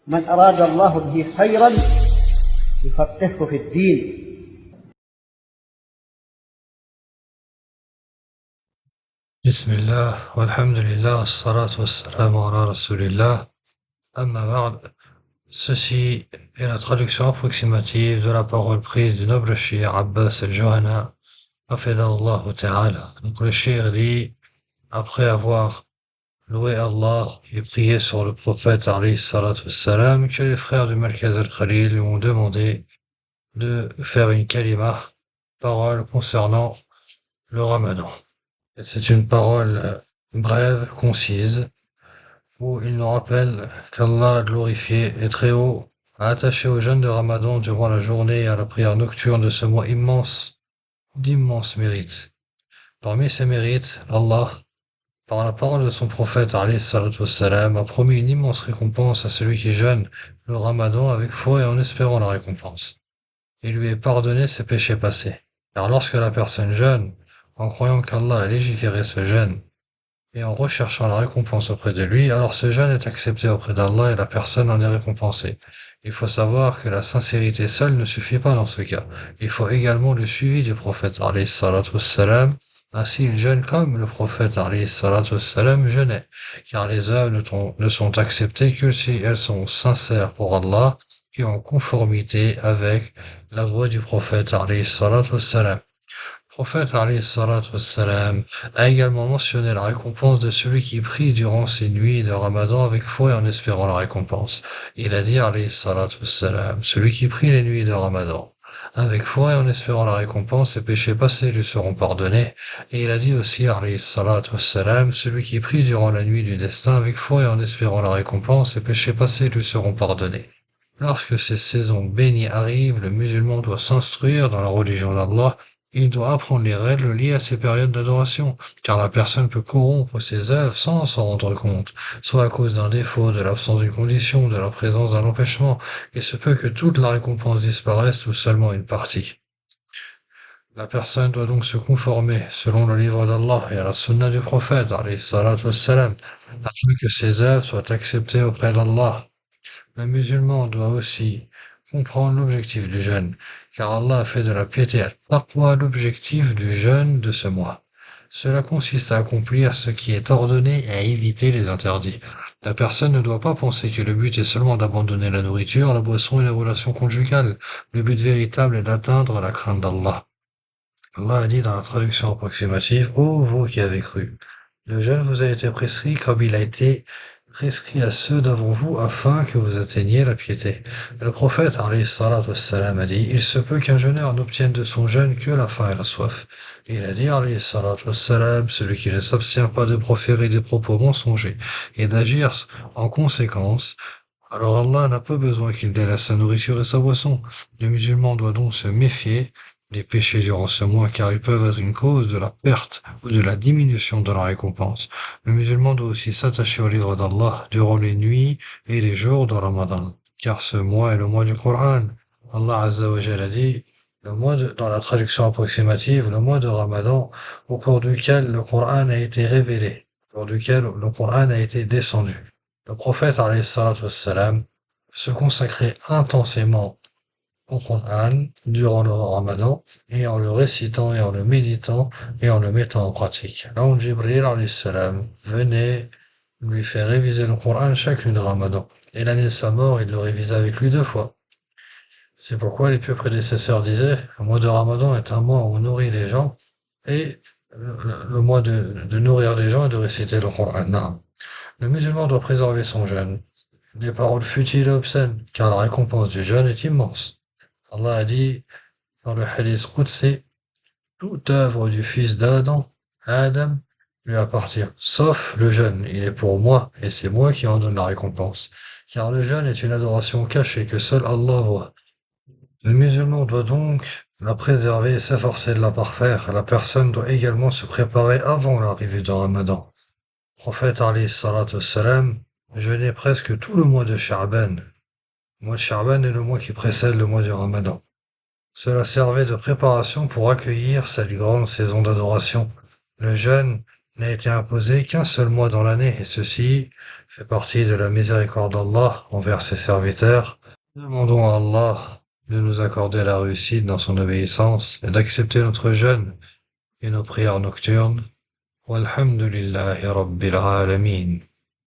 من أراد الله به خيرا يفقهه في الدين. بسم الله والحمد لله والصلاة والسلام على Rasulillah. Amma ba'd. Ceci est la traduction approximative de la parole prise du noble cheikh Abbas al-Johana, hafidhahullah ta'ala. Donc le cheikh dit, après avoir loué Allah et prié sur le prophète alayhi salatu wassalam, que les frères du Markaz al-Khalil lui ont demandé de faire une kalima, parole concernant le Ramadan. Et c'est une parole brève, concise, où il nous rappelle qu'Allah glorifié et très haut a attaché au jeûne de Ramadan durant la journée et à la prière nocturne de ce mois immense, d'immenses mérites. Parmi ces mérites, Allah, par la parole de son prophète alayhi salatu wassalam, a promis une immense récompense à celui qui jeûne le Ramadan avec foi et en espérant la récompense. Il lui est pardonné ses péchés passés. Car lorsque la personne jeûne, en croyant qu'Allah a légiféré ce jeûne, et en recherchant la récompense auprès de lui, alors ce jeûne est accepté auprès d'Allah et la personne en est récompensée. Il faut savoir que la sincérité seule ne suffit pas dans ce cas. Il faut également le suivi du prophète alayhi salatu wassalam. Ainsi il jeûne comme le prophète alayhi salatu wassalam jeûnait. Car les œuvres ne sont acceptées que si elles sont sincères pour Allah et en conformité avec la voie du prophète alayhi salatu wassalam. Le prophète alayhi salatu wassalam a également mentionné la récompense de celui qui prie durant ces nuits de Ramadan avec foi et en espérant la récompense. Il a dit alayhi salatu wassalam, celui qui prie les nuits de Ramadan avec foi et en espérant la récompense, ses péchés passés lui seront pardonnés. Et il a dit aussi alayhi salatu wassalam, celui qui prie durant la nuit du destin avec foi et en espérant la récompense, ses péchés passés lui seront pardonnés. Lorsque ces saisons bénies arrivent, le musulman doit s'instruire dans la religion d'Allah. Il doit apprendre les règles liées à ces périodes d'adoration, car la personne peut corrompre ses œuvres sans s'en rendre compte, soit à cause d'un défaut, de l'absence d'une condition, de la présence d'un empêchement. Il se peut que toute la récompense disparaisse ou seulement une partie. La personne doit donc se conformer selon le livre d'Allah et à la sunna du prophète, alayhi salatu wassalam, afin que ses œuvres soient acceptées auprès d'Allah. Le musulman doit aussi comprendre l'objectif du jeûne, car Allah a fait de la piété at-taqwa l'objectif du jeûne de ce mois. Cela consiste à accomplir ce qui est ordonné et à éviter les interdits. La personne ne doit pas penser que le but est seulement d'abandonner la nourriture, la boisson et les relations conjugales. Le but véritable est d'atteindre la crainte d'Allah. Allah a dit dans la traduction approximative, ô vous qui avez cru, le jeûne vous a été prescrit comme il a été prescrit à ceux d'avant vous afin que vous atteigniez la piété. Et le prophète, alayhi salatu wassalam, a dit, il se peut qu'un jeûneur n'obtienne de son jeûne que la faim et la soif. Et il a dit, alayhi salatu wassalam, celui qui ne s'abstient pas de proférer des propos mensongers et d'agir en conséquence, alors Allah n'a pas besoin qu'il délaisse sa nourriture et sa boisson. Le musulman doit donc se méfier des péchés durant ce mois, car ils peuvent être une cause de la perte ou de la diminution de la récompense. Le musulman doit aussi s'attacher au livre d'Allah durant les nuits et les jours de Ramadan, car ce mois est le mois du Coran. Allah Azza wa Jalla a dit, dans la traduction approximative, le mois de Ramadan, au cours duquel le Coran a été révélé, au cours duquel le Coran a été descendu. Le prophète, alayhi salatu wassalam, se consacrait intensément au Coran durant le Ramadan et en le récitant et en le méditant et en le mettant en pratique. Là où Jibril alayhi salam venait lui faire réviser le Coran chaque nuit de Ramadan. Et l'année de sa mort, il le révisa avec lui 2 fois. C'est pourquoi les pieux prédécesseurs disaient, le mois de Ramadan est un mois où on nourrit les gens et le mois de nourrir les gens et de réciter le Coran. Non. Le musulman doit préserver son jeûne des paroles futiles et obscènes, car la récompense du jeûne est immense. Allah a dit dans le hadith Qudsi, toute œuvre du fils d'Adam, Adam, lui appartient, sauf le jeûne. Il est pour moi, et c'est moi qui en donne la récompense. Car le jeûne est une adoration cachée que seul Allah voit. Le musulman doit donc la préserver et s'efforcer de la parfaire. La personne doit également se préparer avant l'arrivée du Ramadan. Le prophète alayhi salatu wassalam jeûnait presque tout le mois de Sha'ban. Le mois de Sha'ban est le mois qui précède le mois du Ramadan. Cela servait de préparation pour accueillir cette grande saison d'adoration. Le jeûne n'a été imposé qu'un seul mois dans l'année, et ceci fait partie de la miséricorde d'Allah envers ses serviteurs. Demandons à Allah de nous accorder la réussite dans son obéissance et d'accepter notre jeûne et nos prières nocturnes. Walhamdulillahi Rabbil Alamin.